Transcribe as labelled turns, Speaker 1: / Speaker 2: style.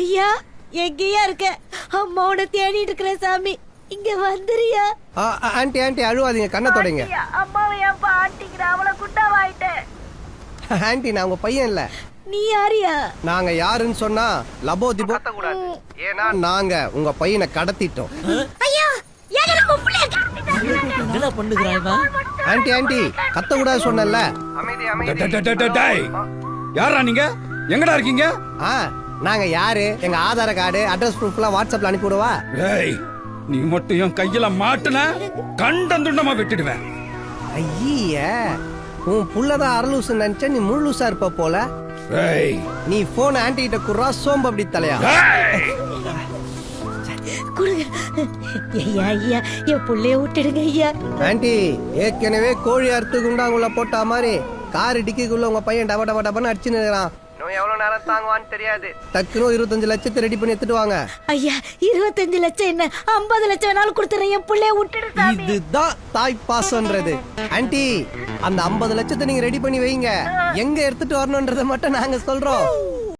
Speaker 1: ஐயா எங்கேயா இருக்க? அம்மா உன்னை தேடிட்டு இருக்கிற சாமி, இங்க வந்துறியா?
Speaker 2: ஆண்டி ஆண்டி அழுவாதீங்க, கண்ணை தொடங்க.
Speaker 1: அம்மாவை ஏன்பா ஆட்டிக்கிற? அவளை குண்டாவாயிட்டேன்.
Speaker 2: ஆண்டி நான் உங்க பையன் இல்ல.
Speaker 1: நீ யாரியா?
Speaker 2: நாங்க யாருன்னு சொன்னா லபோ திபோ கத்தக்கூடாது. ஏன்னா நாங்க உங்க பையனை கடத்திட்டோம்.
Speaker 1: ஐயா ஏங்க நம்ம புள்ளைய கடத்திட்டாங்க.
Speaker 3: என்ன பண்ணுகிறாய் இவன்?
Speaker 2: ஆண்டி ஆண்டி கத்தக்கூடாது சொன்னல. அமைதி அமைதி.
Speaker 4: யாரா நீங்க? எங்கடா இருக்கீங்க?
Speaker 2: நாங்க யாரு? எங்க ஆதார கார்டு அட்ரஸ் ப்ரூஃப்லாம் வாட்ஸ்அப்ல அனுப்பி விடுவா.
Speaker 4: ஏய் நீ மட்டும் என் கையில மாட்டுன கண்டந்துண்டமா வெட்டிடுவேன்.
Speaker 2: ஐய உன் புள்ளதான் அரலூசு நினைச்ச, நீ முழுசா இருப்ப போல.
Speaker 4: ஏய்
Speaker 2: நீ போன் ஆண்டி கிட்ட குறா சோம்பு அப்படி தலையா.
Speaker 1: குடுங்க ஐயா. ஐயா என் புள்ளைய விட்டுடுங்க ஐயா.
Speaker 2: ஆண்டி ஏற்கனவே கோழி அறுத்து குண்டாங்குள்ள போட்டா மாதிரி கார் டிக்கிக்குள்ள உங்க பையன் டப டப டபன்னு அடிச்சுன்னு இருக்கிறான். எவ்வளவு நேரம் தாங்குவான்னு தெரியாது. டக்குனு 25 லட்சத்தை ரெடி பண்ணி எடுத்துட்டு வாங்க.
Speaker 1: ஐயா 25 லட்சம் என்ன 50 லட்சம் வேணாலும் கொடுத்துறேன், என் புள்ளைய விட்டுடு சாமி.
Speaker 2: இதுதான் தாய் பாசம்ன்றது. ஆண்டி அந்த 50 லட்சத்தை நீங்க ரெடி பண்ணி வைங்க, எங்க எடுத்துட்டு வரணும்ன்றதை மட்டும் நாங்க சொல்றோம்.